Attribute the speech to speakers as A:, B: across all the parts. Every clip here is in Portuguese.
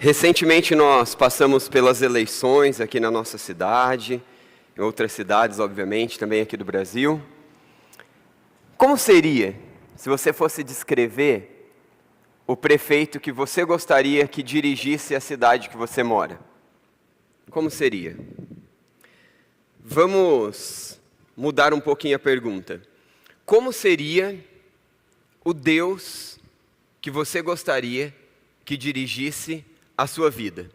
A: Recentemente nós passamos pelas eleições aqui na nossa cidade, em outras cidades, obviamente, também aqui do Brasil. Como seria se você fosse descrever o prefeito que você gostaria que dirigisse a cidade que você mora? Como seria? Vamos mudar um pouquinho a pergunta. Como seria o Deus que você gostaria que dirigisse a sua vida?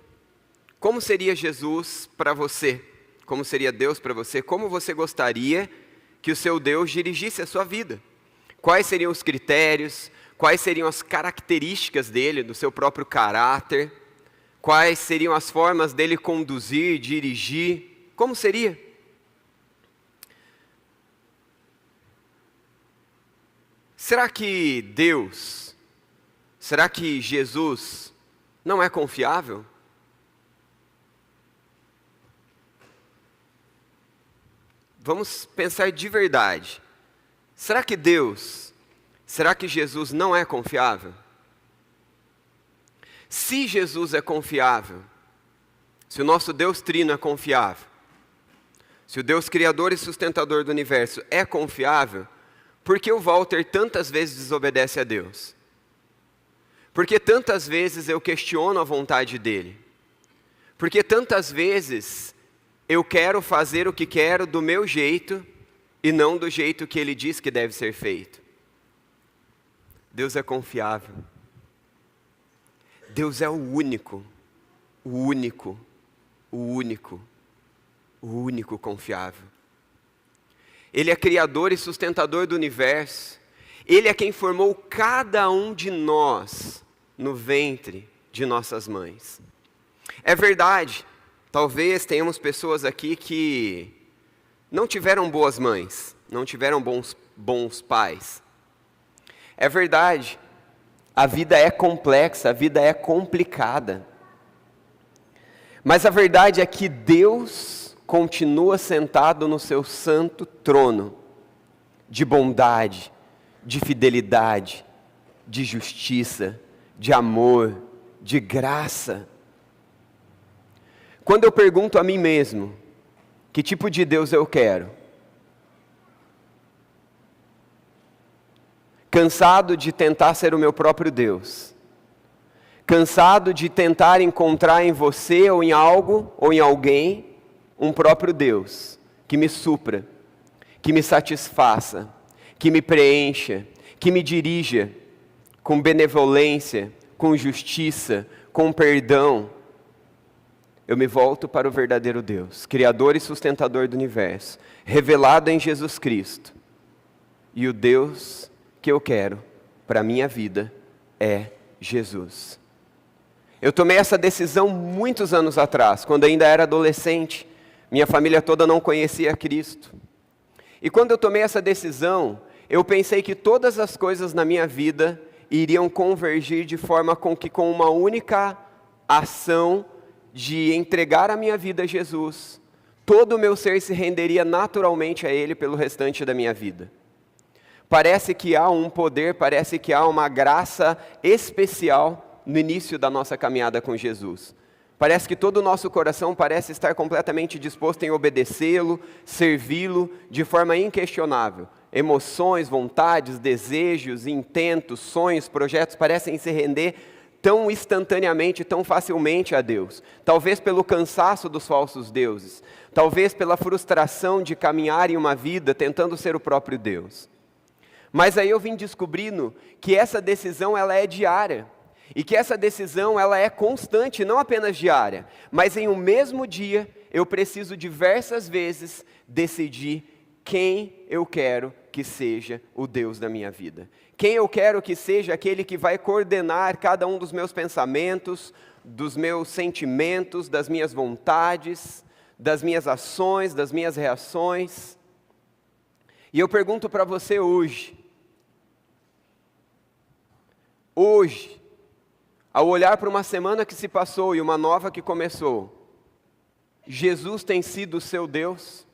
A: Como seria Jesus para você? Como seria Deus para você? Como você gostaria que o seu Deus dirigisse a sua vida? Quais seriam os critérios? Quais seriam as características dele, do seu próprio caráter? Quais seriam as formas dele conduzir, dirigir? Como seria? Será que Deus, será que Jesus não é confiável? Vamos pensar de verdade. Será que Deus, será que Jesus não é confiável? Se Jesus é confiável, se o nosso Deus Trino é confiável, se o Deus Criador e sustentador do universo é confiável, por que o Walter tantas vezes desobedece a Deus? Porque tantas vezes eu questiono a vontade dele? Porque tantas vezes eu quero fazer o que quero do meu jeito e não do jeito que ele diz que deve ser feito? Deus é confiável. Deus é o único confiável. Ele é criador e sustentador do universo. Ele é quem formou cada um de nós no ventre de nossas mães. É verdade, talvez tenhamos pessoas aqui que não tiveram boas mães, não tiveram bons pais. É verdade, a vida é complexa, a vida é complicada. Mas a verdade é que Deus continua sentado no seu santo trono de bondade, de fidelidade, de justiça, de amor, de graça. Quando eu pergunto a mim mesmo, que tipo de Deus eu quero? Cansado de tentar ser o meu próprio Deus. Cansado de tentar encontrar em você ou em algo ou em alguém um próprio Deus que me supra, que me satisfaça, que me preencha, que me dirija com benevolência, com justiça, com perdão. Eu me volto para o verdadeiro Deus, Criador e sustentador do universo, revelado em Jesus Cristo. E o Deus que eu quero para a minha vida é Jesus. Eu tomei essa decisão muitos anos atrás, quando ainda era adolescente. Minha família toda não conhecia Cristo. E quando eu tomei essa decisão, eu pensei que todas as coisas na minha vida iriam convergir de forma com que, com uma única ação de entregar a minha vida a Jesus, todo o meu ser se renderia naturalmente a Ele pelo restante da minha vida. Parece que há um poder, parece que há uma graça especial no início da nossa caminhada com Jesus. Parece que todo o nosso coração parece estar completamente disposto em obedecê-lo, servi-lo de forma inquestionável. Emoções, vontades, desejos, intentos, sonhos, projetos parecem se render tão instantaneamente, tão facilmente a Deus. Talvez pelo cansaço dos falsos deuses. Talvez pela frustração de caminhar em uma vida tentando ser o próprio Deus. Mas aí eu vim descobrindo que essa decisão ela é diária. E que essa decisão ela é constante, não apenas diária, mas em um mesmo dia eu preciso diversas vezes decidir quem eu quero que seja o Deus da minha vida. Quem eu quero que seja aquele que vai coordenar cada um dos meus pensamentos, dos meus sentimentos, das minhas vontades, das minhas ações, das minhas reações. E eu pergunto para você hoje, ao olhar para uma semana que se passou e uma nova que começou, Jesus tem sido o seu Deus?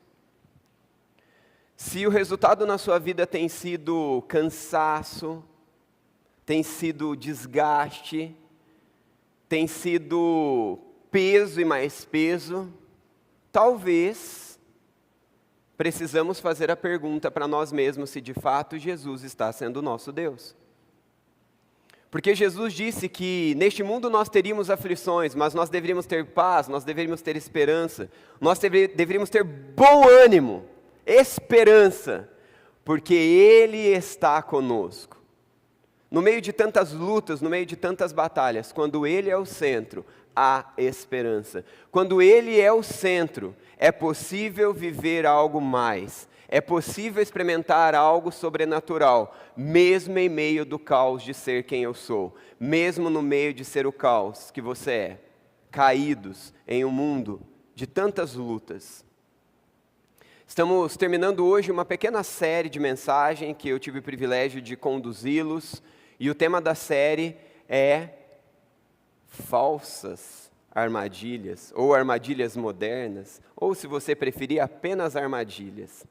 A: Se o resultado na sua vida tem sido cansaço, tem sido desgaste, tem sido peso e mais peso, talvez precisamos fazer a pergunta para nós mesmos se de fato Jesus está sendo o nosso Deus. Porque Jesus disse que neste mundo nós teríamos aflições, mas nós deveríamos ter paz, nós deveríamos ter esperança, nós deveríamos ter bom ânimo, esperança, porque Ele está conosco. No meio de tantas lutas, no meio de tantas batalhas, quando Ele é o centro, há esperança. Quando Ele é o centro, é possível viver algo mais. É possível experimentar algo sobrenatural, mesmo em meio do caos de ser quem eu sou, mesmo no meio de ser o caos que você é, caídos em um mundo de tantas lutas. Estamos terminando hoje uma pequena série de mensagem que eu tive o privilégio de conduzi-los, e o tema da série é falsas armadilhas, ou armadilhas modernas, ou se você preferir, apenas armadilhas.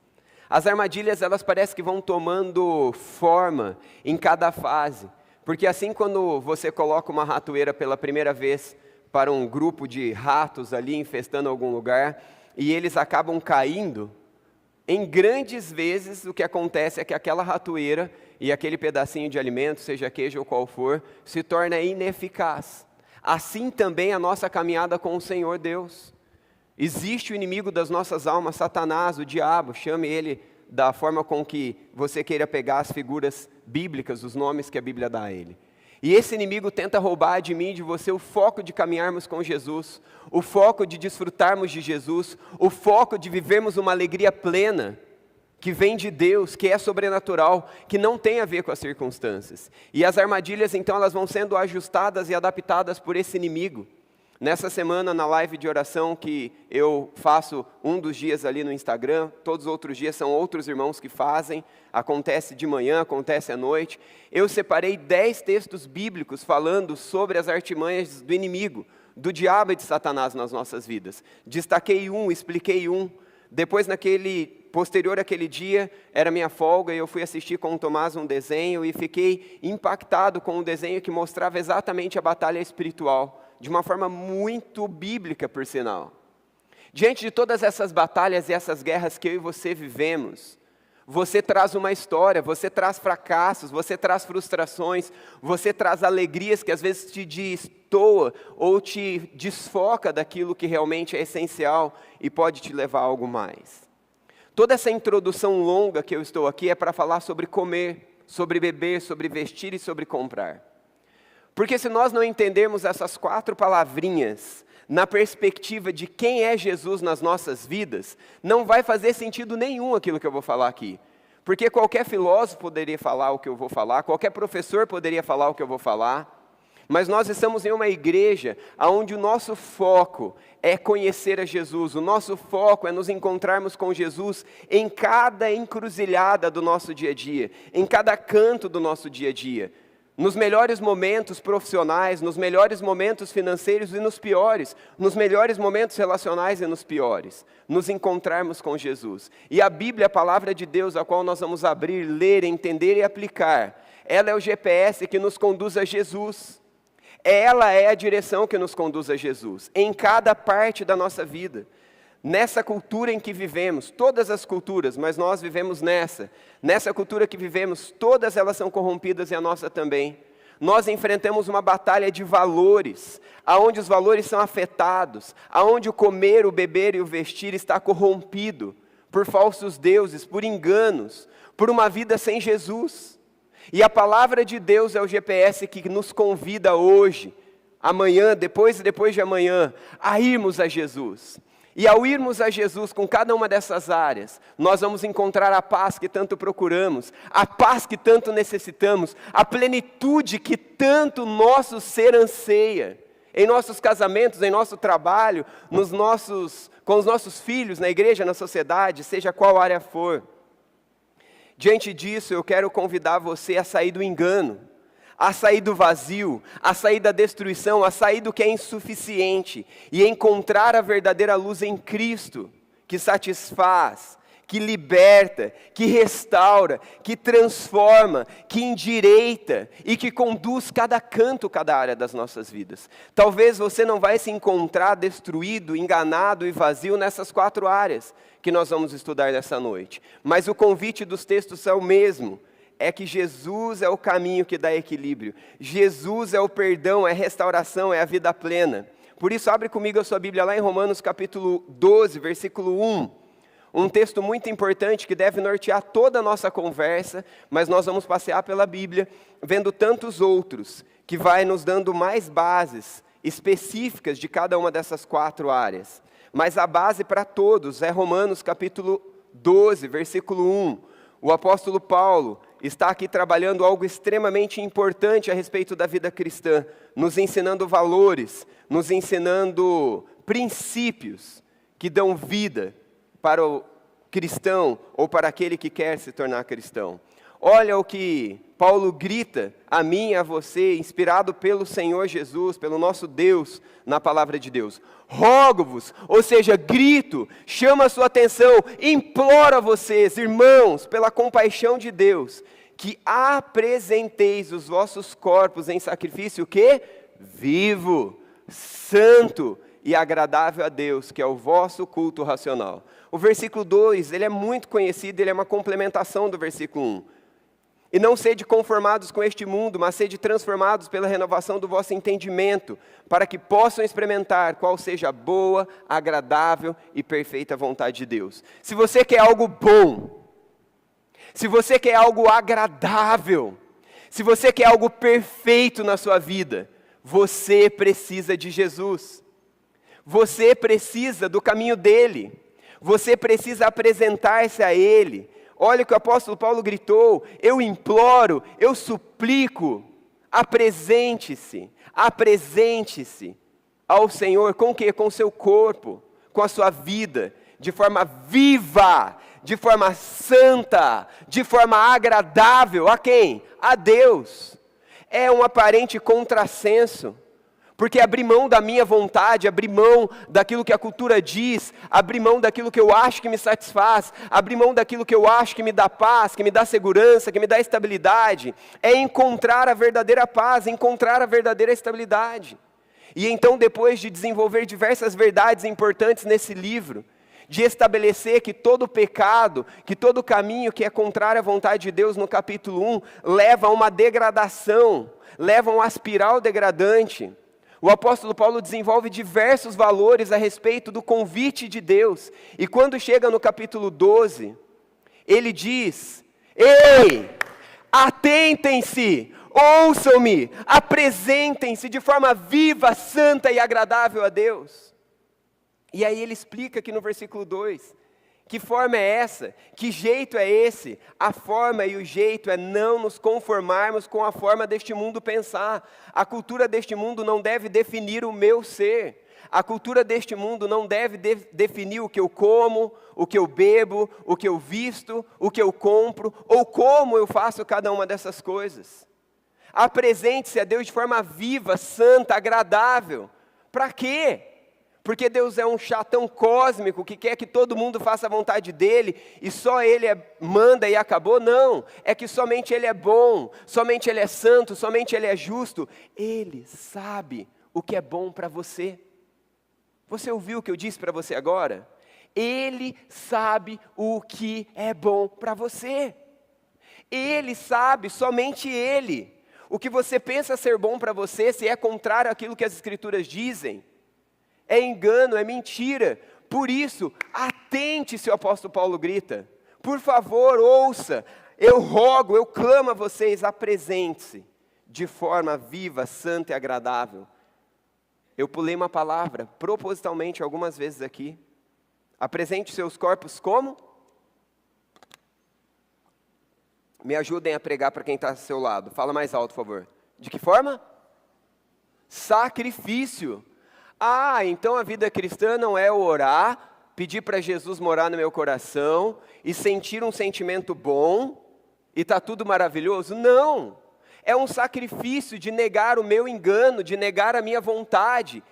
A: As armadilhas, elas parecem que vão tomando forma em cada fase, porque assim quando você coloca uma ratoeira pela primeira vez para um grupo de ratos ali infestando algum lugar, e eles acabam caindo, em grandes vezes o que acontece é que aquela ratoeira e aquele pedacinho de alimento, seja queijo ou qual for, se torna ineficaz. Assim também a nossa caminhada com o Senhor Deus. Existe o inimigo das nossas almas, Satanás, o diabo, chame ele da forma com que você queira pegar as figuras bíblicas, os nomes que a Bíblia dá a ele. E esse inimigo tenta roubar de mim e de você o foco de caminharmos com Jesus, o foco de desfrutarmos de Jesus, o foco de vivermos uma alegria plena, que vem de Deus, que é sobrenatural, que não tem a ver com as circunstâncias. E as armadilhas, então, elas vão sendo ajustadas e adaptadas por esse inimigo. Nessa semana, na live de oração que eu faço um dos dias ali no Instagram, todos os outros dias são outros irmãos que fazem, acontece de manhã, acontece à noite, eu separei 10 textos bíblicos falando sobre as artimanhas do inimigo, do diabo e de Satanás nas nossas vidas. Destaquei um, expliquei um, depois posterior àquele dia, era minha folga e eu fui assistir com o Tomás um desenho e fiquei impactado com um desenho que mostrava exatamente a batalha espiritual, de uma forma muito bíblica, por sinal. Diante de todas essas batalhas e essas guerras que eu e você vivemos, você traz uma história, você traz fracassos, você traz frustrações, você traz alegrias que às vezes te destoa ou te desfoca daquilo que realmente é essencial e pode te levar a algo mais. Toda essa introdução longa que eu estou aqui é para falar sobre comer, sobre beber, sobre vestir e sobre comprar. Porque se nós não entendermos essas 4 palavrinhas na perspectiva de quem é Jesus nas nossas vidas, não vai fazer sentido nenhum aquilo que eu vou falar aqui. Porque qualquer filósofo poderia falar o que eu vou falar, qualquer professor poderia falar o que eu vou falar, mas nós estamos em uma igreja onde o nosso foco é conhecer a Jesus, o nosso foco é nos encontrarmos com Jesus em cada encruzilhada do nosso dia a dia, em cada canto do nosso dia a dia. Nos melhores momentos profissionais, nos melhores momentos financeiros e nos piores, nos melhores momentos relacionais e nos piores, nos encontrarmos com Jesus. E a Bíblia, a palavra de Deus, a qual nós vamos abrir, ler, entender e aplicar, ela é o GPS que nos conduz a Jesus. Ela é a direção que nos conduz a Jesus, em cada parte da nossa vida. Nessa cultura em que vivemos, todas as culturas, mas nós vivemos nessa cultura que vivemos, todas elas são corrompidas e a nossa também. Nós enfrentamos uma batalha de valores, aonde os valores são afetados, aonde o comer, o beber e o vestir está corrompido por falsos deuses, por enganos, por uma vida sem Jesus. E a palavra de Deus é o GPS que nos convida hoje, amanhã, depois e depois de amanhã, a irmos a Jesus. E ao irmos a Jesus com cada uma dessas áreas, nós vamos encontrar a paz que tanto procuramos, a paz que tanto necessitamos, a plenitude que tanto nosso ser anseia, em nossos casamentos, em nosso trabalho, com os nossos filhos, na igreja, na sociedade, seja qual área for. Diante disso, eu quero convidar você a sair do engano, a sair do vazio, a sair da destruição, a sair do que é insuficiente e encontrar a verdadeira luz em Cristo, que satisfaz, que liberta, que restaura, que transforma, que endireita e que conduz cada canto, cada área das nossas vidas. Talvez você não vai se encontrar destruído, enganado e vazio nessas 4 áreas que nós vamos estudar nessa noite. Mas o convite dos textos é o mesmo. É que Jesus é o caminho que dá equilíbrio. Jesus é o perdão, é a restauração, é a vida plena. Por isso, abre comigo a sua Bíblia lá em Romanos capítulo 12, versículo 1. Um texto muito importante que deve nortear toda a nossa conversa, mas nós vamos passear pela Bíblia, vendo tantos outros, que vai nos dando mais bases específicas de cada uma dessas 4 áreas. Mas a base para todos é Romanos capítulo 12, versículo 1. O apóstolo Paulo está aqui trabalhando algo extremamente importante a respeito da vida cristã, nos ensinando valores, nos ensinando princípios que dão vida para o cristão ou para aquele que quer se tornar cristão. Olha o que Paulo grita a mim e a você, inspirado pelo Senhor Jesus, pelo nosso Deus, na palavra de Deus. Rogo-vos, ou seja, grito, chama a sua atenção, imploro a vocês, irmãos, pela compaixão de Deus, que apresenteis os vossos corpos em sacrifício, o quê? Vivo, santo e agradável a Deus, que é o vosso culto racional. O versículo 2, ele é muito conhecido, ele é uma complementação do versículo 1. E não sede conformados com este mundo, mas sede transformados pela renovação do vosso entendimento, para que possam experimentar qual seja a boa, agradável e perfeita vontade de Deus. Se você quer algo bom, se você quer algo agradável, se você quer algo perfeito na sua vida, você precisa de Jesus. Você precisa do caminho dele. Você precisa apresentar-se a ele. Olha o que o apóstolo Paulo gritou: eu imploro, eu suplico, apresente-se ao Senhor, com o quê? Com o seu corpo, com a sua vida, de forma viva, de forma santa, de forma agradável, a quem? A Deus. É um aparente contrassenso, porque abrir mão da minha vontade, abrir mão daquilo que a cultura diz, abrir mão daquilo que eu acho que me satisfaz, abrir mão daquilo que eu acho que me dá paz, que me dá segurança, que me dá estabilidade, é encontrar a verdadeira paz, encontrar a verdadeira estabilidade. E então, depois de desenvolver diversas verdades importantes nesse livro, de estabelecer que todo pecado, que todo caminho que é contrário à vontade de Deus no capítulo 1, leva a uma degradação, leva a uma espiral degradante, o apóstolo Paulo desenvolve diversos valores a respeito do convite de Deus. E quando chega no capítulo 12, ele diz: ei, atentem-se, ouçam-me, apresentem-se de forma viva, santa e agradável a Deus. E aí ele explica aqui no versículo 2, que forma é essa? Que jeito é esse? A forma e o jeito é não nos conformarmos com a forma deste mundo pensar. A cultura deste mundo não deve definir o meu ser. A cultura deste mundo não deve definir o que eu como, o que eu bebo, o que eu visto, o que eu compro, ou como eu faço cada uma dessas coisas. Apresente-se a Deus de forma viva, santa, agradável. Para quê? Porque Deus é um chatão cósmico que quer que todo mundo faça a vontade dele e só ele manda e acabou? Não, é que somente ele é bom, somente ele é santo, somente ele é justo. Ele sabe o que é bom para você. Você ouviu o que eu disse para você agora? Ele sabe o que é bom para você. Ele sabe, somente ele. O que você pensa ser bom para você, se é contrário àquilo que as Escrituras dizem, é engano, é mentira. Por isso, atente-se, o apóstolo Paulo grita. Por favor, ouça. Eu rogo, eu clamo a vocês, apresente-se de forma viva, santa e agradável. Eu pulei uma palavra, propositalmente, algumas vezes aqui. Apresente seus corpos como? Me ajudem a pregar para quem está ao seu lado. Fala mais alto, por favor. De que forma? Sacrifício. Ah, então a vida cristã não é orar, pedir para Jesus morar no meu coração e sentir um sentimento bom e está tudo maravilhoso? Não, é um sacrifício de negar o meu engano, de negar a minha vontade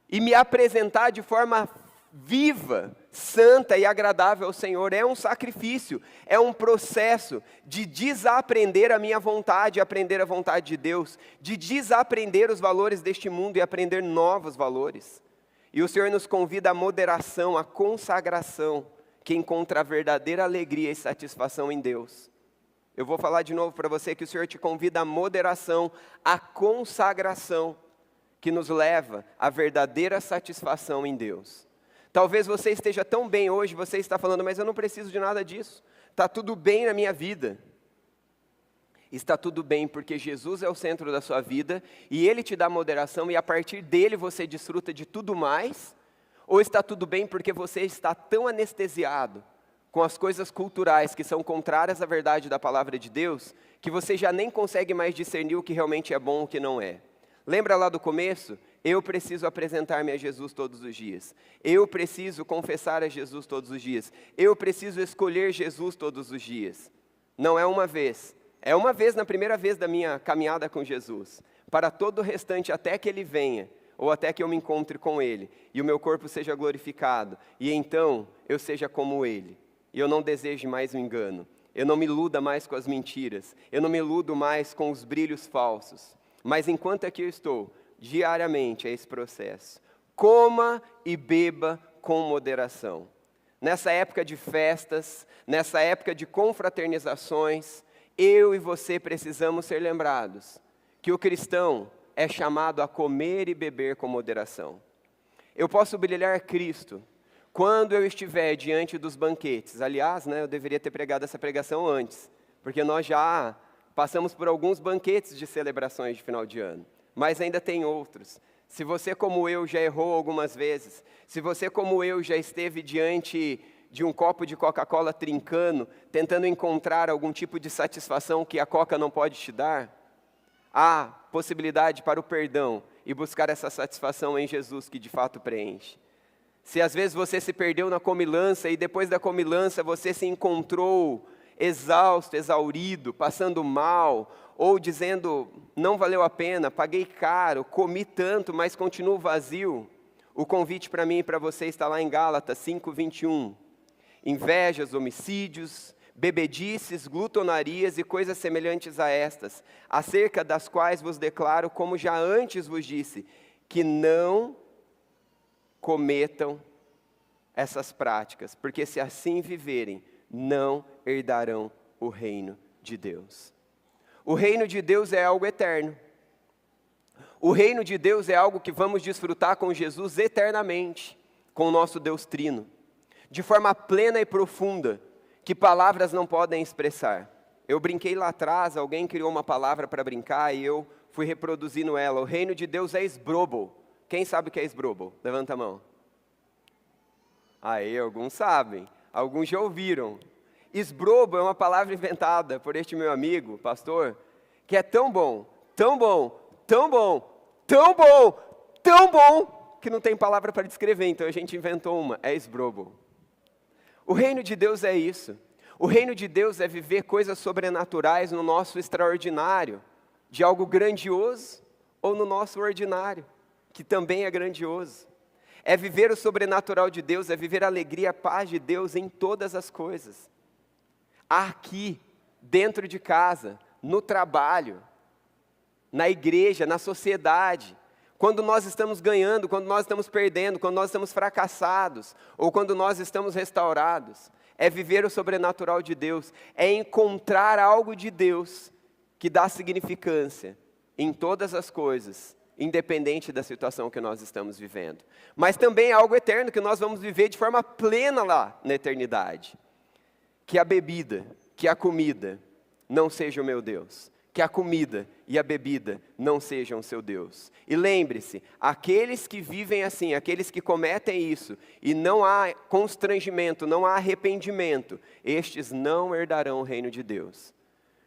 A: e me apresentar de forma viva, santa e agradável ao Senhor. É um sacrifício, é um processo de desaprender a minha vontade e aprender a vontade de Deus, de desaprender os valores deste mundo e aprender novos valores. E o Senhor nos convida à moderação, à consagração, que encontra a verdadeira alegria e satisfação em Deus. Eu vou falar de novo para você que o Senhor te convida à moderação, à consagração, que nos leva à verdadeira satisfação em Deus. Talvez você esteja tão bem hoje, você está falando, mas eu não preciso de nada disso. Está tudo bem na minha vida. Está tudo bem porque Jesus é o centro da sua vida e Ele te dá moderação e a partir dele você desfruta de tudo mais? Ou está tudo bem porque você está tão anestesiado com as coisas culturais que são contrárias à verdade da palavra de Deus, que você já nem consegue mais discernir o que realmente é bom e o que não é? Lembra lá do começo? Eu preciso apresentar-me a Jesus todos os dias. Eu preciso confessar a Jesus todos os dias. Eu preciso escolher Jesus todos os dias. Não é uma vez. É uma vez na primeira vez da minha caminhada com Jesus. Para todo o restante, até que Ele venha, ou até que eu me encontre com Ele, e o meu corpo seja glorificado, e então eu seja como Ele. E eu não deseje mais o engano. Eu não me iluda mais com as mentiras. Eu não me iludo mais com os brilhos falsos. Mas enquanto aqui eu estou, diariamente é esse processo. Coma e beba com moderação. Nessa época de festas, nessa época de confraternizações, eu e você precisamos ser lembrados que o cristão é chamado a comer e beber com moderação. Eu posso brilhar Cristo quando eu estiver diante dos banquetes. Aliás, eu deveria ter pregado essa pregação antes, porque nós já passamos por alguns banquetes de celebrações de final de ano, mas ainda tem outros. Se você, como eu, já errou algumas vezes, se você, como eu, já esteve diante de um copo de Coca-Cola trincando, tentando encontrar algum tipo de satisfação que a Coca não pode te dar, há possibilidade para o perdão e buscar essa satisfação em Jesus que de fato preenche. Se às vezes você se perdeu na comilança e depois da comilança você se encontrou exausto, exaurido, passando mal, ou dizendo, não valeu a pena, paguei caro, comi tanto, mas continuo vazio, o convite para mim e para você está lá em Gálatas 5:21. Invejas, homicídios, bebedices, glutonarias e coisas semelhantes a estas, acerca das quais vos declaro, como já antes vos disse, que não cometam essas práticas, porque se assim viverem, não herdarão o reino de Deus. O reino de Deus é algo eterno. O reino de Deus é algo que vamos desfrutar com Jesus eternamente, com o nosso Deus Trino, de forma plena e profunda, que palavras não podem expressar. Eu brinquei lá atrás, alguém criou uma palavra para brincar e eu fui reproduzindo ela. O reino de Deus é esbrobo. Quem sabe o que é esbrobo? Levanta a mão. Aí, alguns sabem. Alguns já ouviram. Esbrobo é uma palavra inventada por este meu amigo, pastor, que é tão bom, tão bom, tão bom, tão bom, tão bom, que não tem palavra para descrever, então a gente inventou uma, é esbrobo. O reino de Deus é isso. O reino de Deus é viver coisas sobrenaturais no nosso extraordinário, de algo grandioso, ou no nosso ordinário, que também é grandioso. É viver o sobrenatural de Deus, é viver a alegria, a paz de Deus em todas as coisas. Aqui, dentro de casa, no trabalho, na igreja, na sociedade, quando nós estamos ganhando, quando nós estamos perdendo, quando nós estamos fracassados, ou quando nós estamos restaurados, é viver o sobrenatural de Deus, é encontrar algo de Deus que dá significância em todas as coisas, independente da situação que nós estamos vivendo. Mas também é algo eterno que nós vamos viver de forma plena lá na eternidade. Que a bebida, que a comida não seja o meu Deus. Que a comida e a bebida não sejam o seu Deus. E lembre-se, aqueles que vivem assim, aqueles que cometem isso, e não há constrangimento, não há arrependimento, estes não herdarão o reino de Deus.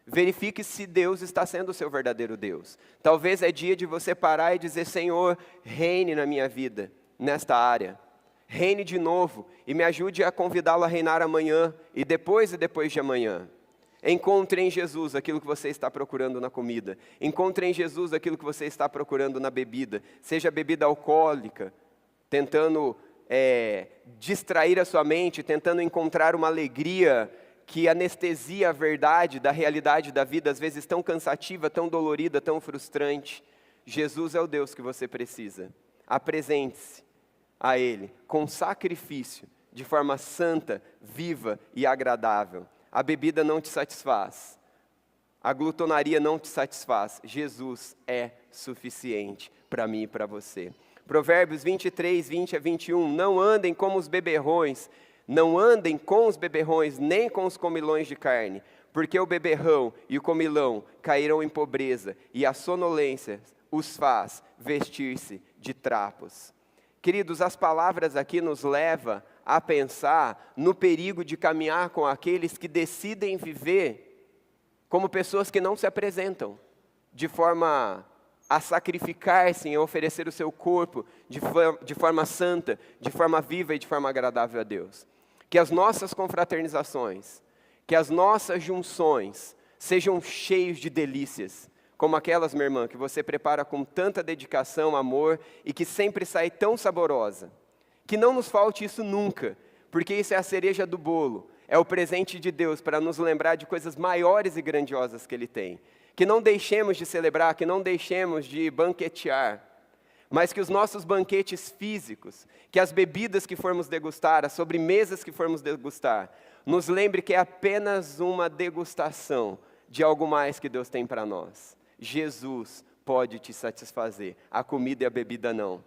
A: Verifique se Deus está sendo o seu verdadeiro Deus. Talvez é dia de você parar e dizer, Senhor, reine na minha vida, nesta área. Reine de novo e me ajude a convidá-lo a reinar amanhã e depois de amanhã. Encontre em Jesus aquilo que você está procurando na comida. Encontre em Jesus aquilo que você está procurando na bebida. Seja bebida alcoólica, tentando distrair a sua mente, tentando encontrar uma alegria que anestesia a verdade da realidade da vida, às vezes tão cansativa, tão dolorida, tão frustrante. Jesus é o Deus que você precisa. Apresente-se a Ele com sacrifício, de forma santa, viva e agradável. A bebida não te satisfaz. A glutonaria não te satisfaz. Jesus é suficiente para mim e para você. Provérbios 23, 20 a 21. Não andem como os beberrões, não andem com os beberrões, nem com os comilões de carne, porque o beberrão e o comilão cairão em pobreza, e a sonolência os faz vestir-se de trapos. Queridos, as palavras aqui nos levam a pensar no perigo de caminhar com aqueles que decidem viver como pessoas que não se apresentam, de forma a sacrificar-se em oferecer o seu corpo de forma santa, de forma viva e de forma agradável a Deus. Que as nossas confraternizações, que as nossas junções sejam cheios de delícias, como aquelas, minha irmã, que você prepara com tanta dedicação, amor, e que sempre sai tão saborosa. Que não nos falte isso nunca, porque isso é a cereja do bolo, é o presente de Deus para nos lembrar de coisas maiores e grandiosas que Ele tem. Que não deixemos de celebrar, que não deixemos de banquetear, mas que os nossos banquetes físicos, que as bebidas que formos degustar, as sobremesas que formos degustar, nos lembre que é apenas uma degustação de algo mais que Deus tem para nós. Jesus pode te satisfazer, a comida e a bebida não.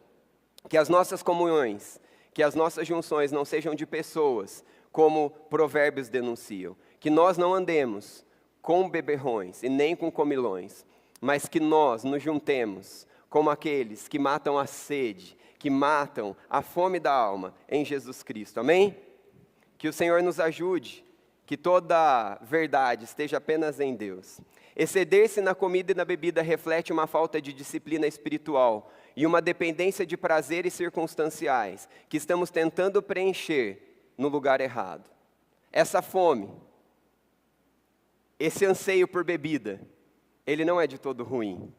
A: Que as nossas comunhões, que as nossas junções não sejam de pessoas, como Provérbios denunciam. Que nós não andemos com beberrões e nem com comilões, mas que nós nos juntemos como aqueles que matam a sede, que matam a fome da alma em Jesus Cristo. Amém? Que o Senhor nos ajude, que toda verdade esteja apenas em Deus. Exceder-se na comida e na bebida reflete uma falta de disciplina espiritual e uma dependência de prazeres circunstanciais que estamos tentando preencher no lugar errado. Essa fome, esse anseio por bebida, ele não é de todo ruim.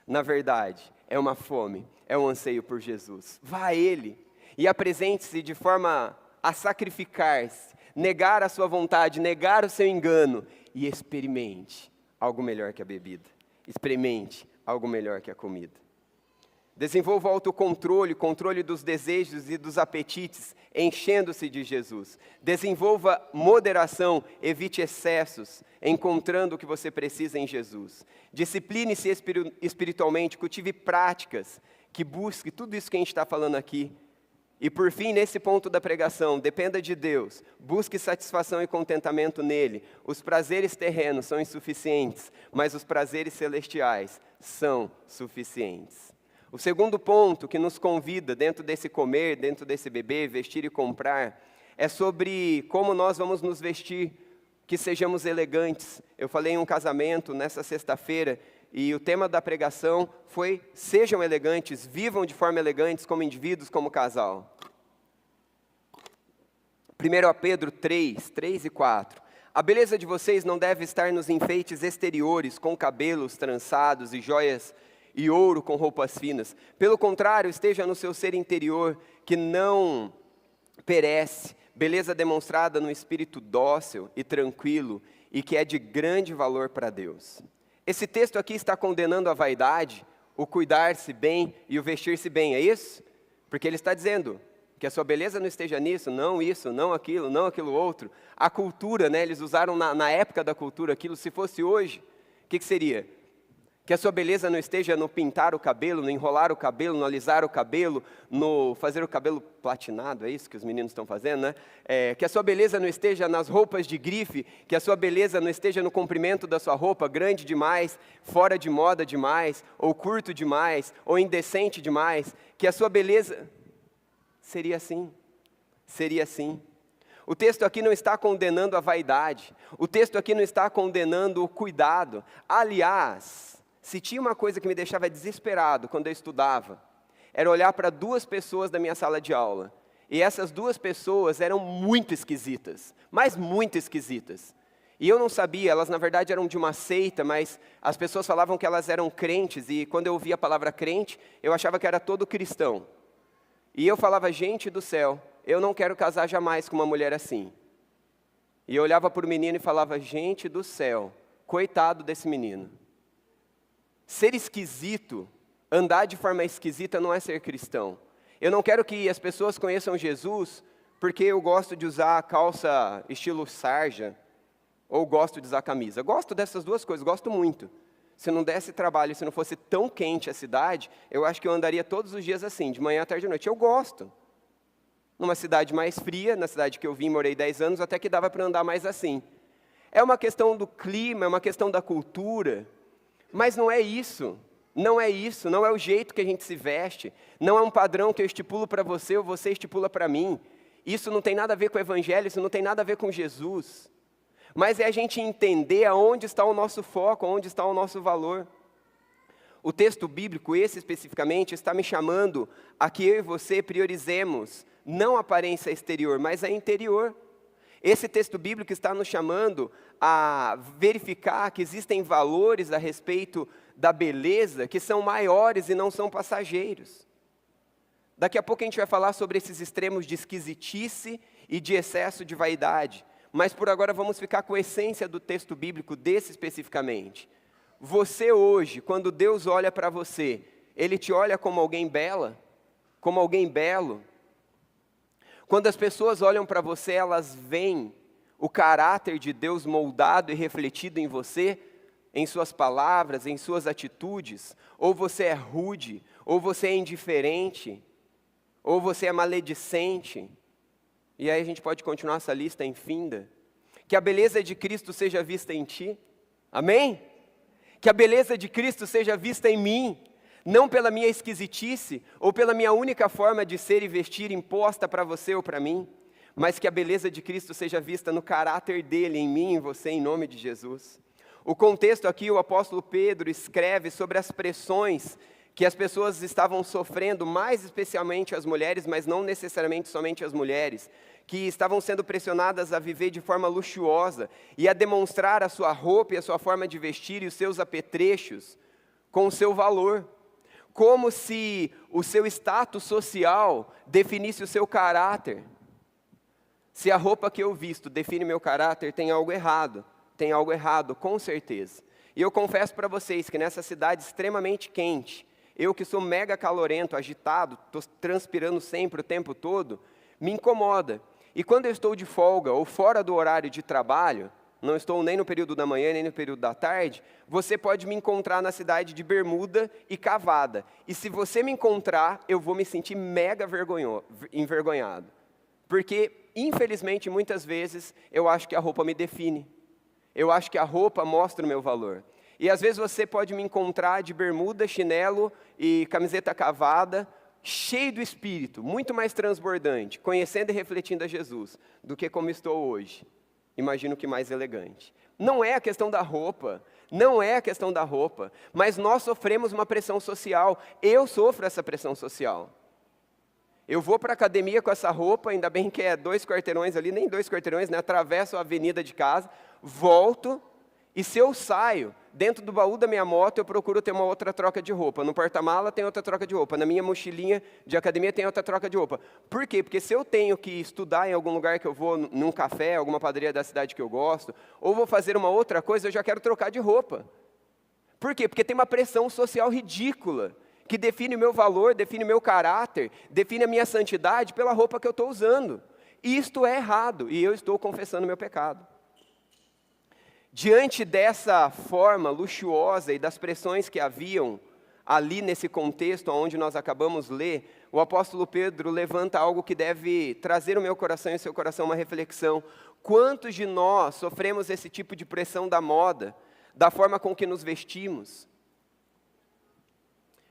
A: Na verdade, é uma fome, é um anseio por Jesus. Vá a Ele e apresente-se de forma a sacrificar-se, negar a sua vontade, negar o seu engano e experimente algo melhor que a bebida. Experimente algo melhor que a comida. Desenvolva o autocontrole, controle dos desejos e dos apetites, enchendo-se de Jesus. Desenvolva moderação, evite excessos, encontrando o que você precisa em Jesus. Discipline-se espiritualmente, cultive práticas que busque tudo isso que a gente está falando aqui. E por fim, nesse ponto da pregação, dependa de Deus, busque satisfação e contentamento nele. Os prazeres terrenos são insuficientes, mas os prazeres celestiais são suficientes. O segundo ponto que nos convida, dentro desse comer, dentro desse beber, vestir e comprar, é sobre como nós vamos nos vestir, que sejamos elegantes. Eu falei em um casamento nessa sexta-feira, e o tema da pregação foi: sejam elegantes, vivam de forma elegante como indivíduos, como casal. 1 Pedro 3, 3 e 4. A beleza de vocês não deve estar nos enfeites exteriores, com cabelos trançados e joias e ouro com roupas finas. Pelo contrário, esteja no seu ser interior, que não perece, beleza demonstrada no espírito dócil e tranquilo, e que é de grande valor para Deus. Esse texto aqui está condenando a vaidade, o cuidar-se bem e o vestir-se bem, é isso? Porque ele está dizendo que a sua beleza não esteja nisso, não isso, não aquilo outro. A cultura, né, eles usaram na época da cultura aquilo, se fosse hoje, o que seria? Que a sua beleza não esteja no pintar o cabelo, no enrolar o cabelo, no alisar o cabelo, no fazer o cabelo platinado, é isso que os meninos estão fazendo, né? Que a sua beleza não esteja nas roupas de grife, que a sua beleza não esteja no comprimento da sua roupa, grande demais, fora de moda demais, ou curto demais, ou indecente demais, que a sua beleza seria assim. O texto aqui não está condenando a vaidade, o texto aqui não está condenando o cuidado. Aliás, se tinha uma coisa que me deixava desesperado quando eu estudava, era olhar para duas pessoas da minha sala de aula. E essas duas pessoas eram muito esquisitas, mas muito esquisitas. E eu não sabia, elas na verdade eram de uma seita, mas as pessoas falavam que elas eram crentes, e quando eu ouvia a palavra crente, eu achava que era todo cristão. E eu falava, gente do céu, eu não quero casar jamais com uma mulher assim. E eu olhava para o menino e falava, gente do céu, coitado desse menino. Ser esquisito, andar de forma esquisita não é ser cristão. Eu não quero que as pessoas conheçam Jesus porque eu gosto de usar calça estilo sarja, ou gosto de usar camisa. Gosto dessas duas coisas, gosto muito. Se não desse trabalho, se não fosse tão quente a cidade, eu acho que eu andaria todos os dias assim, de manhã, tarde e noite. Eu gosto. Numa cidade mais fria, na cidade que eu vim, morei 10 anos, até que dava para andar mais assim. É uma questão do clima, é uma questão da cultura, mas não é isso. Não é isso, não é o jeito que a gente se veste, não é um padrão que eu estipulo para você ou você estipula para mim. Isso não tem nada a ver com o Evangelho, isso não tem nada a ver com Jesus. Mas é a gente entender aonde está o nosso foco, aonde está o nosso valor. O texto bíblico, esse especificamente, está me chamando a que eu e você priorizemos não a aparência exterior, mas a interior. Esse texto bíblico está nos chamando a verificar que existem valores a respeito da beleza que são maiores e não são passageiros. Daqui a pouco a gente vai falar sobre esses extremos de esquisitice e de excesso de vaidade. Mas por agora vamos ficar com a essência do texto bíblico desse especificamente. Você hoje, quando Deus olha para você, Ele te olha como alguém bela? Como alguém belo? Quando as pessoas olham para você, elas veem o caráter de Deus moldado e refletido em você, em suas palavras, em suas atitudes? Ou você é rude, ou você é indiferente, ou você é maledicente? E aí a gente pode continuar essa lista infinda. Que a beleza de Cristo seja vista em ti. Amém? Que a beleza de Cristo seja vista em mim. Não pela minha esquisitice, ou pela minha única forma de ser e vestir imposta para você ou para mim, mas que a beleza de Cristo seja vista no caráter dele, em mim e em você, em nome de Jesus. O contexto aqui, o apóstolo Pedro escreve sobre as pressões que as pessoas estavam sofrendo, mais especialmente as mulheres, mas não necessariamente somente as mulheres, que estavam sendo pressionadas a viver de forma luxuosa e a demonstrar a sua roupa e a sua forma de vestir e os seus apetrechos com o seu valor. Como se o seu status social definisse o seu caráter. Se a roupa que eu visto define meu caráter, tem algo errado. Tem algo errado, com certeza. E eu confesso para vocês que nessa cidade extremamente quente, eu que sou mega calorento, agitado, estou transpirando sempre o tempo todo, me incomoda. E quando eu estou de folga ou fora do horário de trabalho, não estou nem no período da manhã, nem no período da tarde, você pode me encontrar na cidade de bermuda e cavada. E se você me encontrar, eu vou me sentir mega envergonhado. Porque, infelizmente, muitas vezes, eu acho que a roupa me define. Eu acho que a roupa mostra o meu valor. E às vezes você pode me encontrar de bermuda, chinelo e camiseta cavada, cheio do Espírito, muito mais transbordante, conhecendo e refletindo a Jesus, do que como estou hoje. Imagino que mais elegante. Não é a questão da roupa, não é a questão da roupa, mas nós sofremos uma pressão social. Eu sofro essa pressão social. Eu vou para a academia com essa roupa, ainda bem que é 2 quarteirões ali, nem 2 quarteirões, né? Atravesso a avenida de casa, volto, e se eu saio, dentro do baú da minha moto, eu procuro ter uma outra troca de roupa. No porta-mala tem outra troca de roupa. Na minha mochilinha de academia tem outra troca de roupa. Por quê? Porque se eu tenho que estudar em algum lugar que eu vou, num café, alguma padaria da cidade que eu gosto, ou vou fazer uma outra coisa, eu já quero trocar de roupa. Por quê? Porque tem uma pressão social ridícula, que define o meu valor, define o meu caráter, define a minha santidade pela roupa que eu estou usando. Isto é errado, e eu estou confessando meu pecado. Diante dessa forma luxuosa e das pressões que haviam ali nesse contexto onde nós acabamos de ler, o apóstolo Pedro levanta algo que deve trazer no meu coração e no seu coração uma reflexão. Quantos de nós sofremos esse tipo de pressão da moda, da forma com que nos vestimos?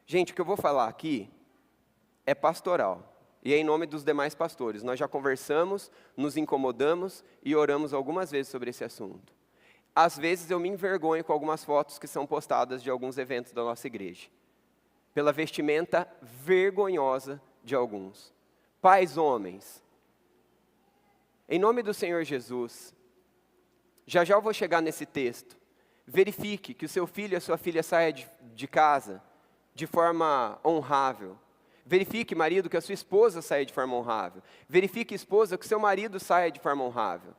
A: Gente, o que eu vou falar aqui é pastoral, e é em nome dos demais pastores. Nós já conversamos, nos incomodamos e oramos algumas vezes sobre esse assunto. Às vezes eu me envergonho com algumas fotos que são postadas de alguns eventos da nossa igreja, pela vestimenta vergonhosa de alguns. Pais, homens, em nome do Senhor Jesus, já eu vou chegar nesse texto, verifique que o seu filho e a sua filha saiam de casa de forma honrável. Verifique, marido, que a sua esposa saia de forma honrável. Verifique, esposa, que o seu marido saia de forma honrável.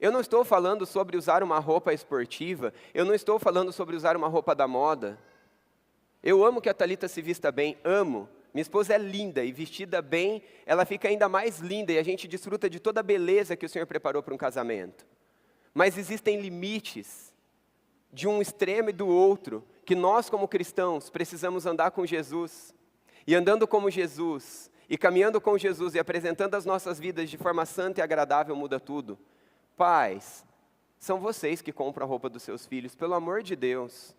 A: Eu não estou falando sobre usar uma roupa esportiva, eu não estou falando sobre usar uma roupa da moda. Eu amo que a Thalita se vista bem, amo. Minha esposa é linda e vestida bem, ela fica ainda mais linda e a gente desfruta de toda a beleza que o Senhor preparou para um casamento. Mas existem limites de um extremo e do outro, que nós como cristãos precisamos andar com Jesus. E andando como Jesus, e caminhando com Jesus, e apresentando as nossas vidas de forma santa e agradável, muda tudo. Pais, são vocês que compram a roupa dos seus filhos, pelo amor de Deus.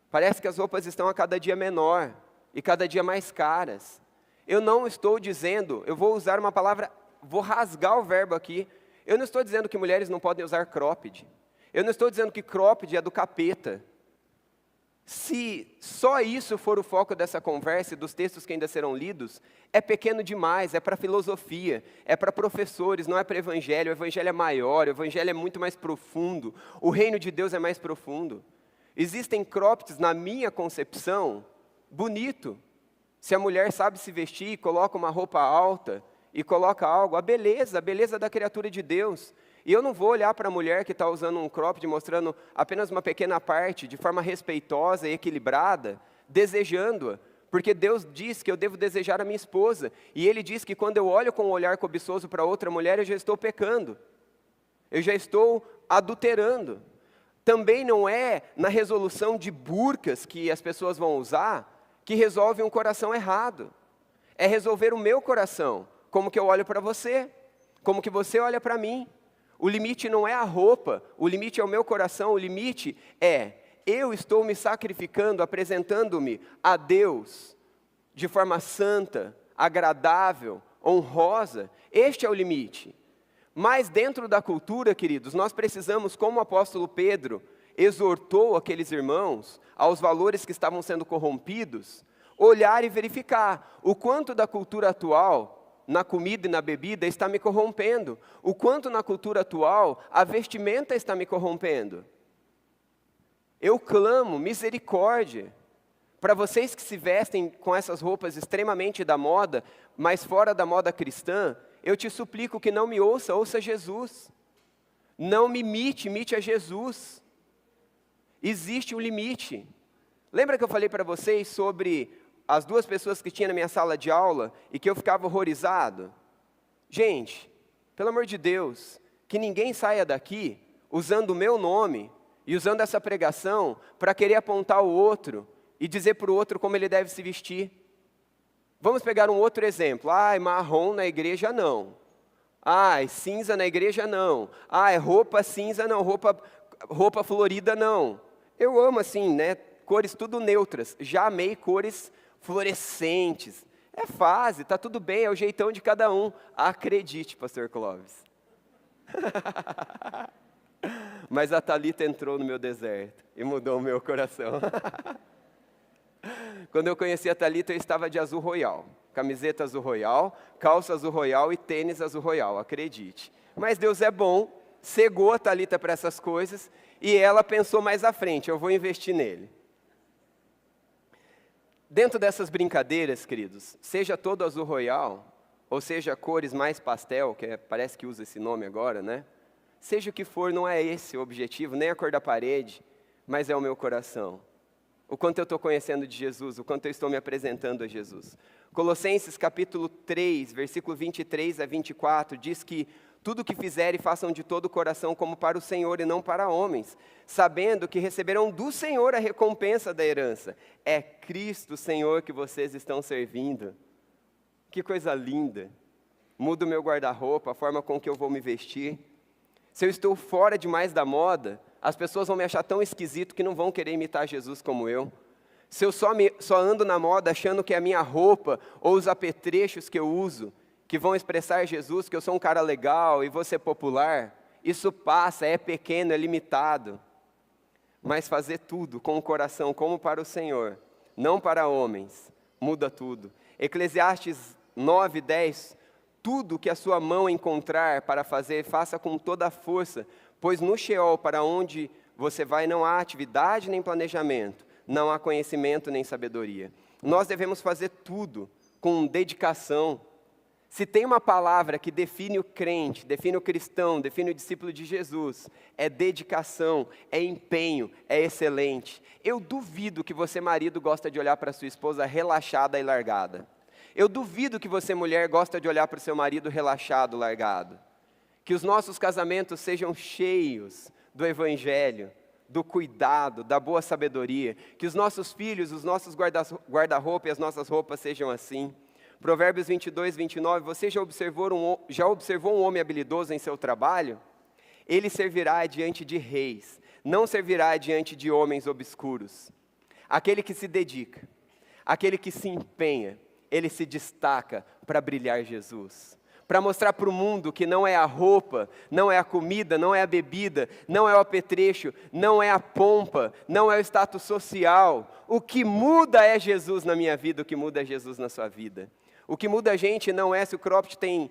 A: Parece que as roupas estão a cada dia menor, e cada dia mais caras. Eu não estou dizendo, eu vou usar uma palavra, vou rasgar o verbo aqui. Eu não estou dizendo que mulheres não podem usar cropped. Eu não estou dizendo que cropped é do capeta. Se só isso for o foco dessa conversa e dos textos que ainda serão lidos, é pequeno demais, é para filosofia, é para professores, não é para evangelho. O evangelho é maior, o evangelho é muito mais profundo, o reino de Deus é mais profundo. Existem croppeds, na minha concepção, bonito. Se a mulher sabe se vestir, coloca uma roupa alta e coloca algo, a beleza da criatura de Deus. E eu não vou olhar para a mulher que está usando um cropped, mostrando apenas uma pequena parte, de forma respeitosa e equilibrada, desejando-a. Porque Deus diz que eu devo desejar a minha esposa. E Ele diz que quando eu olho com um olhar cobiçoso para outra mulher, eu já estou pecando. Eu já estou adulterando. Também não é na resolução de burcas que as pessoas vão usar que resolve um coração errado. É resolver o meu coração, como que eu olho para você, como que você olha para mim. O limite não é a roupa, o limite é o meu coração, o limite é, eu estou me sacrificando, apresentando-me a Deus de forma santa, agradável, honrosa. Este é o limite. Mas dentro da cultura, queridos, nós precisamos, como o apóstolo Pedro exortou aqueles irmãos aos valores que estavam sendo corrompidos, olhar e verificar o quanto da cultura atual, na comida e na bebida, está me corrompendo. O quanto na cultura atual, a vestimenta está me corrompendo. Eu clamo misericórdia para vocês que se vestem com essas roupas extremamente da moda, mas fora da moda cristã, eu te suplico que não me ouça, ouça Jesus. Não me imite, imite a Jesus. Existe um limite. Lembra que eu falei para vocês sobre as duas pessoas que tinha na minha sala de aula e que eu ficava horrorizado? Gente, pelo amor de Deus, que ninguém saia daqui usando o meu nome e usando essa pregação para querer apontar o outro e dizer para o outro como ele deve se vestir. Vamos pegar um outro exemplo. Marrom na igreja não. Cinza na igreja não. Roupa cinza não, roupa florida não. Eu amo assim, né? Cores tudo neutras. Já amei cores fluorescentes. É fase, tá tudo bem, é o jeitão de cada um. Acredite, pastor Clóvis. Mas a Thalita entrou no meu deserto e mudou o meu coração. Quando eu conheci a Thalita, eu estava de azul royal. Camiseta azul royal, calça azul royal e tênis azul royal, acredite. Mas Deus é bom, cegou a Thalita para essas coisas e ela pensou mais à frente, eu vou investir nele. Dentro dessas brincadeiras, queridos, seja todo azul royal, ou seja cores mais pastel, parece que usa esse nome agora, né? Seja o que for, não é esse o objetivo, nem a cor da parede, mas é o meu coração. O quanto eu estou conhecendo de Jesus, o quanto eu estou me apresentando a Jesus. Colossenses capítulo 3, versículo 23 a 24, diz que tudo o que fizerem, façam de todo o coração como para o Senhor e não para homens, sabendo que receberão do Senhor a recompensa da herança. É Cristo, Senhor, que vocês estão servindo. Que coisa linda. Muda o meu guarda-roupa, a forma com que eu vou me vestir. Se eu estou fora demais da moda, as pessoas vão me achar tão esquisito que não vão querer imitar Jesus como eu. Se eu só ando na moda achando que é a minha roupa ou os apetrechos que eu uso, que vão expressar Jesus, que eu sou um cara legal e vou ser popular, isso passa, é pequeno, é limitado. Mas fazer tudo com o coração como para o Senhor, não para homens, muda tudo. Eclesiastes 9:10, tudo que a sua mão encontrar para fazer, faça com toda a força, pois no Sheol, para onde você vai, não há atividade nem planejamento, não há conhecimento nem sabedoria. nós devemos fazer tudo com dedicação. Se tem uma palavra que define o crente, define o cristão, define o discípulo de Jesus, é dedicação, é empenho, é excelente. Eu duvido que você, marido, gosta de olhar para sua esposa relaxada e largada. Eu duvido que você, mulher, gosta de olhar para o seu marido relaxado, largado. Que os nossos casamentos sejam cheios do Evangelho, do cuidado, da boa sabedoria. Que os nossos filhos, os nossos guarda-roupa e as nossas roupas sejam assim. Provérbios 22, 29, você já observou um homem habilidoso em seu trabalho? Ele servirá diante de reis, não servirá diante de homens obscuros. Aquele que se dedica, aquele que se empenha, ele se destaca para brilhar Jesus. Para mostrar para o mundo que não é a roupa, não é a comida, não é a bebida, não é o apetrecho, não é a pompa, não é o status social. O que muda é Jesus na minha vida, o que muda é Jesus na sua vida. O que muda a gente não é se o cropped tem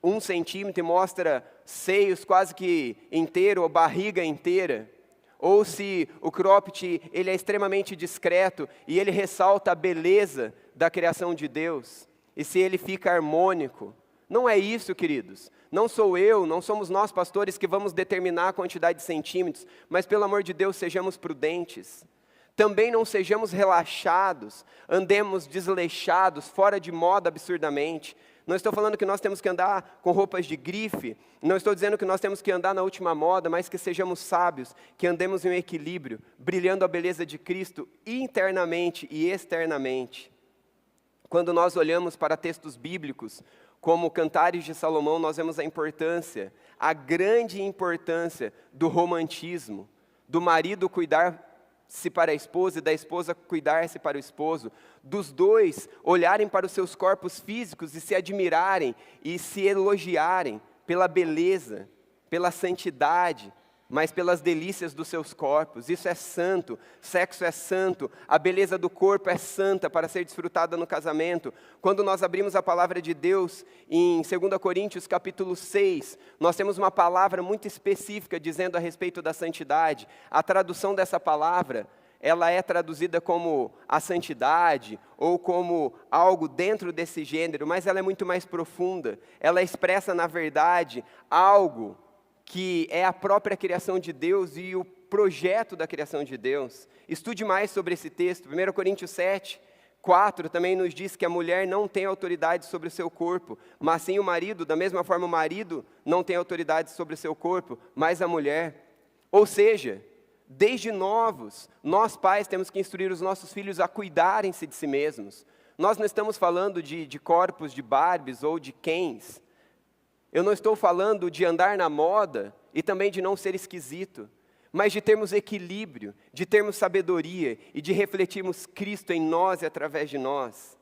A: 1 centímetro e mostra seios quase que inteiro ou barriga inteira. Ou se o cropped ele é extremamente discreto e ele ressalta a beleza da criação de Deus. E se ele fica harmônico. Não é isso, queridos. Não sou eu, não somos nós pastores que vamos determinar a quantidade de centímetros. Mas pelo amor de Deus, sejamos prudentes. Também não sejamos relaxados, andemos desleixados, fora de moda absurdamente. Não estou falando que nós temos que andar com roupas de grife, não estou dizendo que nós temos que andar na última moda, mas que sejamos sábios, que andemos em um equilíbrio, brilhando a beleza de Cristo internamente e externamente. Quando nós olhamos para textos bíblicos, como Cantares de Salomão, nós vemos a importância, a grande importância do romantismo, do marido cuidar-se para a esposa e da esposa cuidar-se para o esposo, dos dois olharem para os seus corpos físicos e se admirarem e se elogiarem pela beleza, pela santidade, mas pelas delícias dos seus corpos. Isso é santo, sexo é santo, a beleza do corpo é santa para ser desfrutada no casamento. Quando nós abrimos a palavra de Deus em 2 Coríntios capítulo 6, nós temos uma palavra muito específica dizendo a respeito da santidade. A tradução dessa palavra, ela é traduzida como a santidade ou como algo dentro desse gênero, mas ela é muito mais profunda. Ela expressa, na verdade, algo que é a própria criação de Deus e o projeto da criação de Deus. Estude mais sobre esse texto. 1 Coríntios 7, 4 também nos diz que a mulher não tem autoridade sobre o seu corpo, mas sim o marido. Da mesma forma, o marido não tem autoridade sobre o seu corpo, mas a mulher. Ou seja, desde novos, nós pais temos que instruir os nossos filhos a cuidarem-se de si mesmos. Nós não estamos falando de corpos de Barbies ou de Kens. Eu não estou falando de andar na moda e também de não ser esquisito, mas de termos equilíbrio, de termos sabedoria e de refletirmos Cristo em nós e através de nós.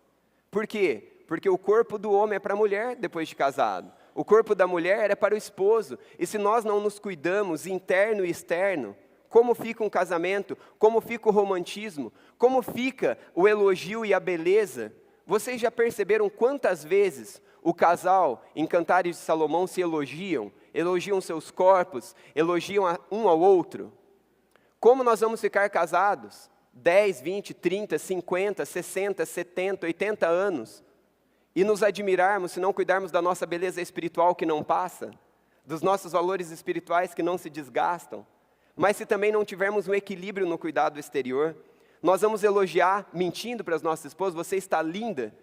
A: Por quê? Porque o corpo do homem é para a mulher depois de casado. O corpo da mulher é para o esposo. E se nós não nos cuidamos interno e externo, como fica um casamento? Como fica o romantismo? Como fica o elogio e a beleza? Vocês já perceberam quantas vezes o casal em Cantares de Salomão se elogiam seus corpos, elogiam um ao outro? Como nós vamos ficar casados 10, 20, 30, 50, 60, 70, 80 anos e nos admirarmos se não cuidarmos da nossa beleza espiritual que não passa, dos nossos valores espirituais que não se desgastam? Mas se também não tivermos um equilíbrio no cuidado exterior, nós vamos elogiar mentindo para as nossas esposas: você está linda,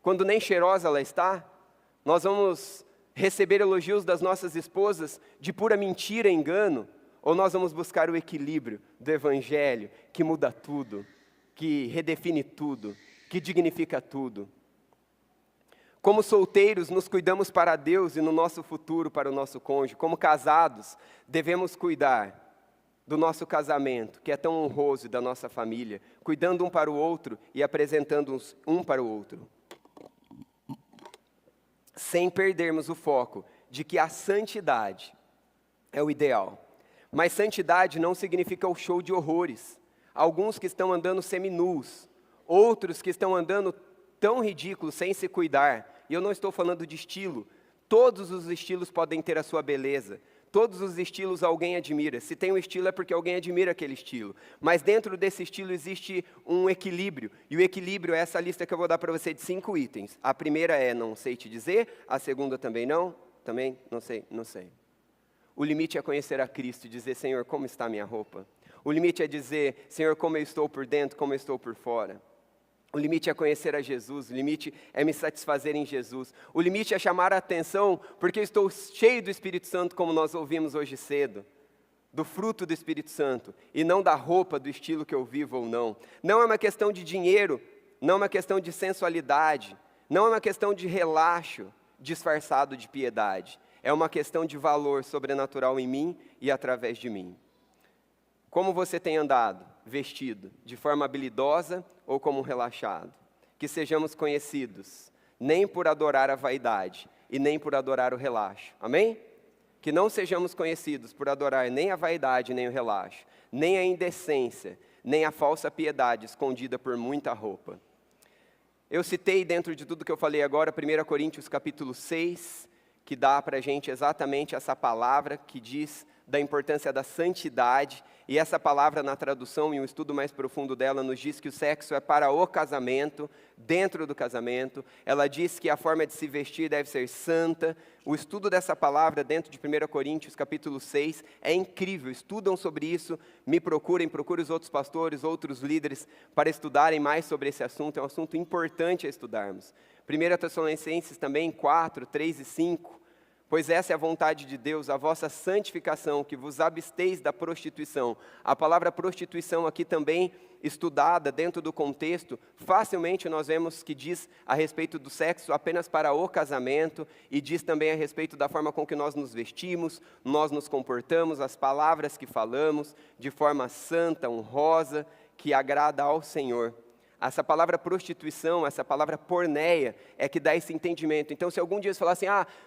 A: quando nem cheirosa ela está. Nós vamos receber elogios das nossas esposas de pura mentira e engano, ou nós vamos buscar o equilíbrio do Evangelho, que muda tudo, que redefine tudo, que dignifica tudo. Como solteiros, nos cuidamos para Deus e no nosso futuro para o nosso cônjuge. Como casados, devemos cuidar do nosso casamento, que é tão honroso, e da nossa família, cuidando um para o outro e apresentando-nos um para o outro, sem perdermos o foco de que a santidade é o ideal. Mas santidade não significa o show de horrores. Alguns que estão andando seminus, outros que estão andando tão ridículos, sem se cuidar. E eu não estou falando de estilo. Todos os estilos podem ter a sua beleza. Todos os estilos alguém admira. Se tem um estilo é porque alguém admira aquele estilo. Mas dentro desse estilo existe um equilíbrio. E o equilíbrio é essa lista que eu vou dar para você de 5 itens. A primeira é não sei te dizer. A segunda também não. Também não sei, não sei. O limite é conhecer a Cristo e dizer, Senhor, como está a minha roupa? O limite é dizer, Senhor, como eu estou por dentro, como eu estou por fora? O limite é conhecer a Jesus, o limite é me satisfazer em Jesus. O limite é chamar a atenção, porque eu estou cheio do Espírito Santo, como nós ouvimos hoje cedo. Do fruto do Espírito Santo, e não da roupa, do estilo que eu vivo ou não. Não é uma questão de dinheiro, não é uma questão de sensualidade, não é uma questão de relaxo disfarçado de piedade. É uma questão de valor sobrenatural em mim e através de mim. Como você tem andado, vestido, de forma habilidosa ou como relaxado? Que sejamos conhecidos, nem por adorar a vaidade e nem por adorar o relaxo. Amém? Que não sejamos conhecidos por adorar nem a vaidade, nem o relaxo, nem a indecência, nem a falsa piedade escondida por muita roupa. Eu citei dentro de tudo que eu falei agora, 1 Coríntios capítulo 6, que dá para a gente exatamente essa palavra que diz da importância da santidade, e essa palavra na tradução e um estudo mais profundo dela nos diz que o sexo é para o casamento, dentro do casamento. Ela diz que a forma de se vestir deve ser santa. O estudo dessa palavra dentro de 1 Coríntios capítulo 6 é incrível, estudam sobre isso, procurem os outros pastores, outros líderes para estudarem mais sobre esse assunto, é um assunto importante a estudarmos. 1 Tessalonicenses também 4, 3 e 5, pois essa é a vontade de Deus, a vossa santificação, que vos absteis da prostituição. A palavra prostituição aqui também, estudada dentro do contexto, facilmente nós vemos que diz a respeito do sexo apenas para o casamento, e diz também a respeito da forma com que nós nos vestimos, nós nos comportamos, as palavras que falamos, de forma santa, honrosa, que agrada ao Senhor. Essa palavra prostituição, essa palavra porneia, é que dá esse entendimento. Então, se algum dia você falar assim,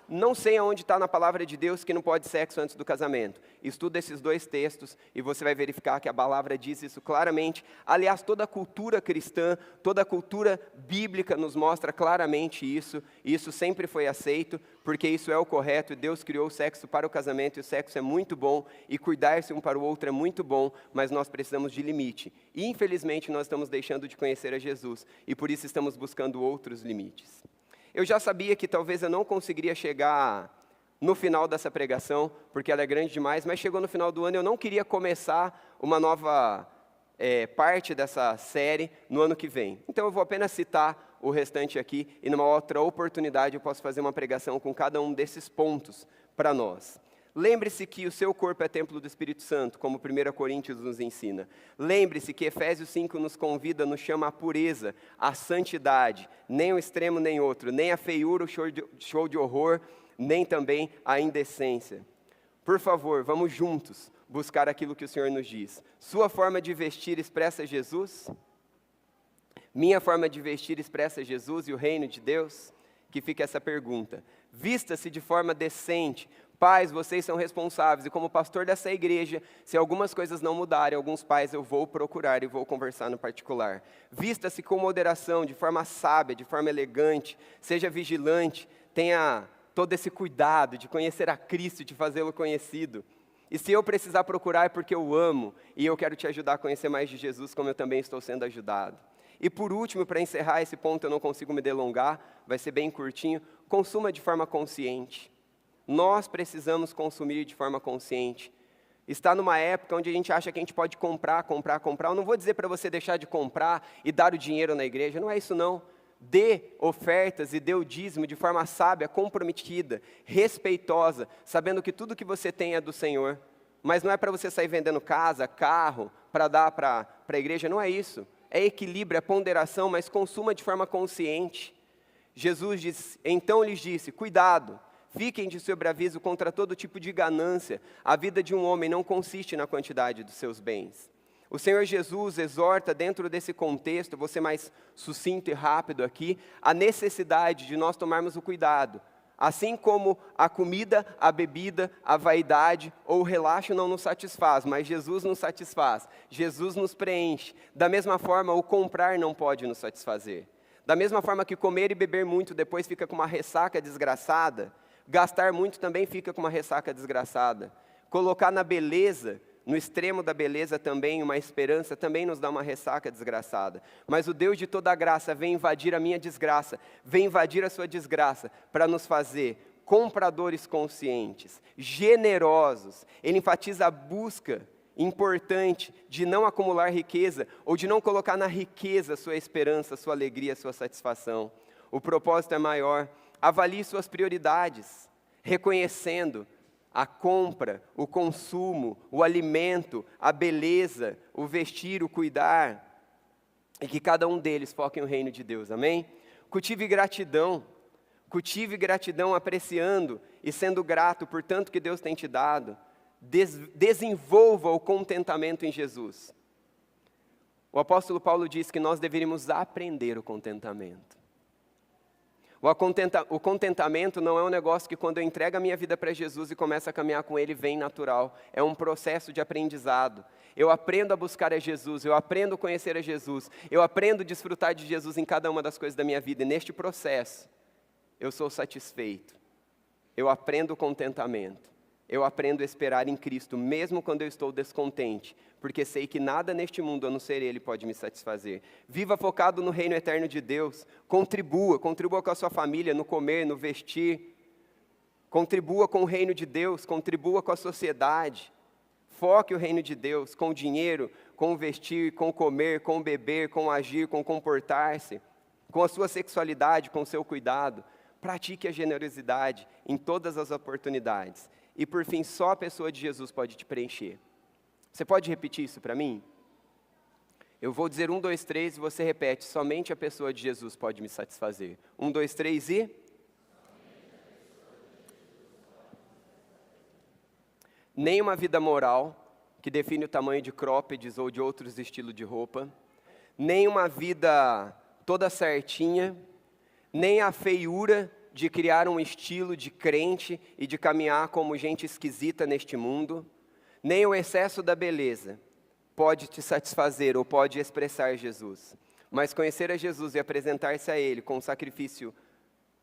A: não sei aonde está na palavra de Deus que não pode sexo antes do casamento. Estuda esses 2 textos e você vai verificar que a palavra diz isso claramente. Aliás, toda a cultura cristã, toda a cultura bíblica nos mostra claramente isso. E isso sempre foi aceito, porque isso é o correto. Deus criou o sexo para o casamento e o sexo é muito bom. E cuidar-se um para o outro é muito bom, mas nós precisamos de limite. E, infelizmente, nós estamos deixando de conhecer a Jesus, e por isso estamos buscando outros limites. Eu já sabia que talvez eu não conseguiria chegar no final dessa pregação, porque ela é grande demais, mas chegou no final do ano e eu não queria começar uma nova parte dessa série no ano que vem. Então eu vou apenas citar o restante aqui, e numa outra oportunidade eu posso fazer uma pregação com cada um desses pontos para nós. Lembre-se que o seu corpo é templo do Espírito Santo, como 1 Coríntios nos ensina. Lembre-se que Efésios 5 nos convida, nos chama à pureza, à santidade, nem um extremo nem outro, nem a feiura, o show de horror, nem também a indecência. Por favor, vamos juntos buscar aquilo que o Senhor nos diz. Sua forma de vestir expressa Jesus? Minha forma de vestir expressa Jesus e o reino de Deus? Que fica essa pergunta. Vista-se de forma decente. Pais, vocês são responsáveis, e como pastor dessa igreja, se algumas coisas não mudarem, alguns pais eu vou procurar e vou conversar no particular. Vista-se com moderação, de forma sábia, de forma elegante, seja vigilante, tenha todo esse cuidado de conhecer a Cristo, de fazê-lo conhecido. E se eu precisar procurar é porque eu amo, e eu quero te ajudar a conhecer mais de Jesus, como eu também estou sendo ajudado. E por último, para encerrar esse ponto, eu não consigo me delongar, vai ser bem curtinho, consuma de forma consciente. Nós precisamos consumir de forma consciente. Está numa época onde a gente acha que a gente pode comprar. Eu não vou dizer para você deixar de comprar e dar o dinheiro na igreja, não é isso não. Dê ofertas e dê o dízimo de forma sábia, comprometida, respeitosa, sabendo que tudo que você tem é do Senhor. Mas não é para você sair vendendo casa, carro, para dar para a igreja, não é isso. É equilíbrio, é ponderação, mas consuma de forma consciente. Jesus disse, então lhes disse, cuidado. Fiquem de sobreaviso contra todo tipo de ganância. A vida de um homem não consiste na quantidade dos seus bens. O Senhor Jesus exorta dentro desse contexto, vou ser mais sucinto e rápido aqui, a necessidade de nós tomarmos o cuidado. Assim como a comida, a bebida, a vaidade ou o relaxo não nos satisfaz, mas Jesus nos satisfaz, Jesus nos preenche. Da mesma forma, o comprar não pode nos satisfazer. Da mesma forma que comer e beber muito depois fica com uma ressaca desgraçada, Gastar muito também fica com uma ressaca desgraçada. Colocar na beleza, no extremo da beleza também, uma esperança, também nos dá uma ressaca desgraçada. Mas o Deus de toda a graça vem invadir a minha desgraça, vem invadir a sua desgraça, para nos fazer compradores conscientes, generosos. Ele enfatiza a busca importante de não acumular riqueza, ou de não colocar na riqueza sua esperança, sua alegria, sua satisfação. O propósito é maior. Avalie suas prioridades, reconhecendo a compra, o consumo, o alimento, a beleza, o vestir, o cuidar, e que cada um deles foque no reino de Deus, amém? Cultive gratidão apreciando e sendo grato por tanto que Deus tem te dado. Desenvolva o contentamento em Jesus. O apóstolo Paulo diz que nós deveríamos aprender o contentamento. O contentamento não é um negócio que quando eu entrego a minha vida para Jesus e começo a caminhar com Ele, vem natural. É um processo de aprendizado. Eu aprendo a buscar a Jesus, eu aprendo a conhecer a Jesus, eu aprendo a desfrutar de Jesus em cada uma das coisas da minha vida. E neste processo, eu sou satisfeito. Eu aprendo o contentamento. Eu aprendo a esperar em Cristo, mesmo quando eu estou descontente, porque sei que nada neste mundo, a não ser Ele, pode me satisfazer. Viva focado no reino eterno de Deus, contribua com a sua família, no comer, no vestir, contribua com o reino de Deus, contribua com a sociedade, foque o reino de Deus, com o dinheiro, com o vestir, com o comer, com o beber, com o agir, com o comportar-se, com a sua sexualidade, com o seu cuidado. Pratique a generosidade em todas as oportunidades. E por fim, só a pessoa de Jesus pode te preencher. Você pode repetir isso para mim? Eu vou dizer 1, 2, 3 e você repete. Somente a pessoa de Jesus pode me satisfazer. 1, 2, 3 e... Nem uma vida moral, que define o tamanho de croppeds ou de outros estilos de roupa. Nem uma vida toda certinha. Nem a feiura de criar um estilo de crente e de caminhar como gente esquisita neste mundo, nem o excesso da beleza pode te satisfazer ou pode expressar Jesus. Mas conhecer a Jesus e apresentar-se a Ele com um sacrifício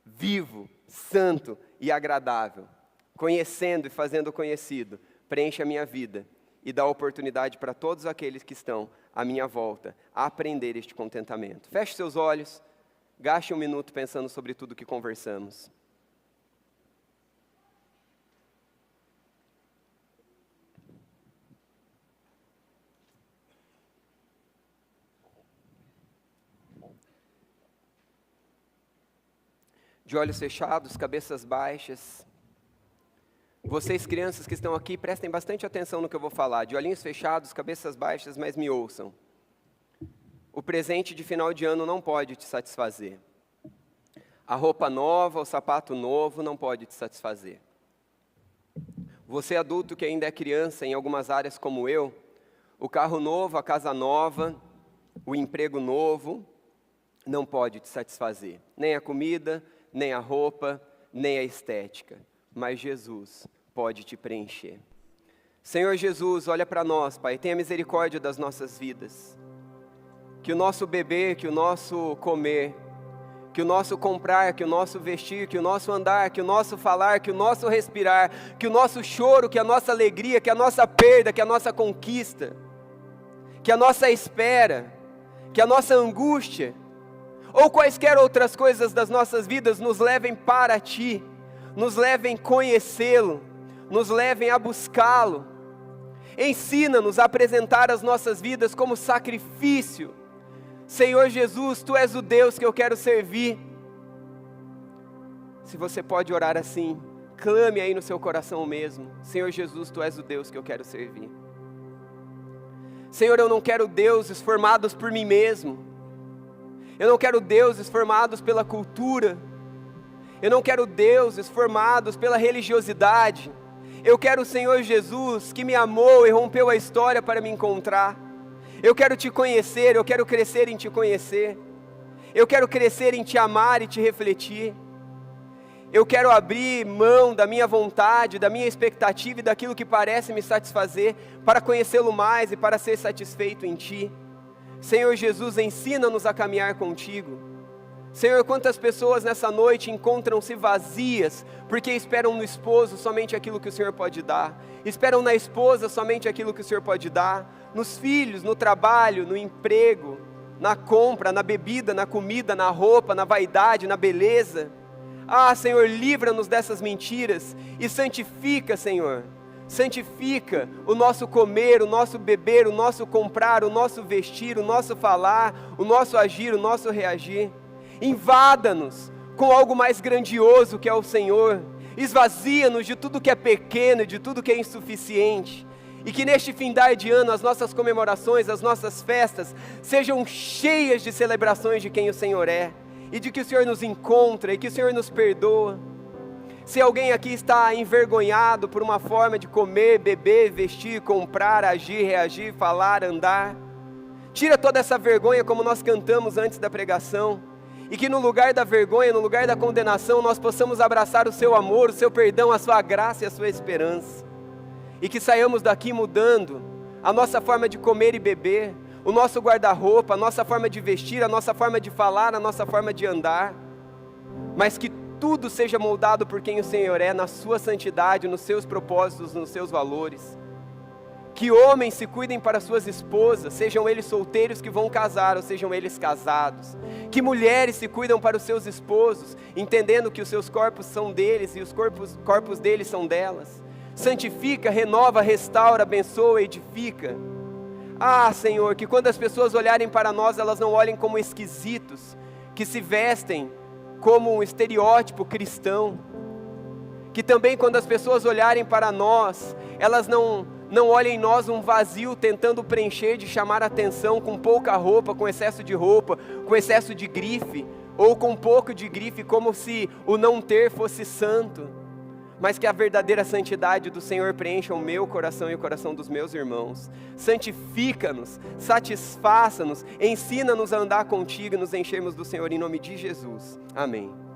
A: vivo, santo e agradável, conhecendo e fazendo conhecido, preenche a minha vida e dá oportunidade para todos aqueles que estão à minha volta a aprender este contentamento. Feche seus olhos. Gaste 1 minuto pensando sobre tudo que conversamos. De olhos fechados, cabeças baixas. Vocês crianças que estão aqui, prestem bastante atenção no que eu vou falar. De olhinhos fechados, cabeças baixas, mas me ouçam. O presente de final de ano não pode te satisfazer. A roupa nova, o sapato novo não pode te satisfazer. Você adulto que ainda é criança em algumas áreas como eu, o carro novo, a casa nova, o emprego novo, não pode te satisfazer. Nem a comida, nem a roupa, nem a estética. Mas Jesus pode te preencher. Senhor Jesus, olha para nós, Pai, tenha misericórdia das nossas vidas. Que o nosso beber, que o nosso comer, que o nosso comprar, que o nosso vestir, que o nosso andar, que o nosso falar, que o nosso respirar, que o nosso choro, que a nossa alegria, que a nossa perda, que a nossa conquista, que a nossa espera, que a nossa angústia, ou quaisquer outras coisas das nossas vidas nos levem para Ti, nos levem a conhecê-lo, nos levem a buscá-lo. Ensina-nos a apresentar as nossas vidas como sacrifício. Senhor Jesus, Tu és o Deus que eu quero servir. Se você pode orar assim, clame aí no seu coração mesmo. Senhor Jesus, Tu és o Deus que eu quero servir. Senhor, eu não quero deuses formados por mim mesmo. Eu não quero deuses formados pela cultura. Eu não quero deuses formados pela religiosidade. Eu quero o Senhor Jesus que me amou e rompeu a história para me encontrar. Eu quero Te conhecer, eu quero crescer em Te conhecer. Eu quero crescer em Te amar e Te refletir. Eu quero abrir mão da minha vontade, da minha expectativa e daquilo que parece me satisfazer, para conhecê-lo mais e para ser satisfeito em Ti. Senhor Jesus, ensina-nos a caminhar contigo. Senhor, quantas pessoas nessa noite encontram-se vazias, porque esperam no esposo somente aquilo que o Senhor pode dar, esperam na esposa somente aquilo que o Senhor pode dar, nos filhos, no trabalho, no emprego, na compra, na bebida, na comida, na roupa, na vaidade, na beleza. Ah, Senhor, livra-nos dessas mentiras e santifica, Senhor, santifica o nosso comer, o nosso beber, o nosso comprar, o nosso vestir, o nosso falar, o nosso agir, o nosso reagir. Invada-nos com algo mais grandioso que é o Senhor, esvazia-nos de tudo que é pequeno, de tudo que é insuficiente, e que neste findar de ano as nossas comemorações, as nossas festas, sejam cheias de celebrações de quem o Senhor é, e de que o Senhor nos encontra, e que o Senhor nos perdoa. Se alguém aqui está envergonhado por uma forma de comer, beber, vestir, comprar, agir, reagir, falar, andar, tira toda essa vergonha como nós cantamos antes da pregação, e que no lugar da vergonha, no lugar da condenação, nós possamos abraçar o seu amor, o seu perdão, a sua graça e a sua esperança, e que saiamos daqui mudando a nossa forma de comer e beber, o nosso guarda-roupa, a nossa forma de vestir, a nossa forma de falar, a nossa forma de andar, mas que tudo seja moldado por quem o Senhor é, na sua santidade, nos seus propósitos, nos seus valores. Que homens se cuidem para suas esposas, sejam eles solteiros que vão casar, ou sejam eles casados. Que mulheres se cuidam para os seus esposos, entendendo que os seus corpos são deles e os corpos deles são delas. Santifica, renova, restaura, abençoa, edifica. Ah, Senhor, que quando as pessoas olharem para nós, elas não olhem como esquisitos, que se vestem como um estereótipo cristão. Que também quando as pessoas olharem para nós, elas não olhem em nós um vazio tentando preencher, de chamar a atenção com pouca roupa, com excesso de grife, ou com pouco de grife, como se o não ter fosse santo, mas que a verdadeira santidade do Senhor preencha o meu coração e o coração dos meus irmãos. Santifica-nos, satisfaça-nos, ensina-nos a andar contigo e nos enchermos do Senhor, em nome de Jesus. Amém.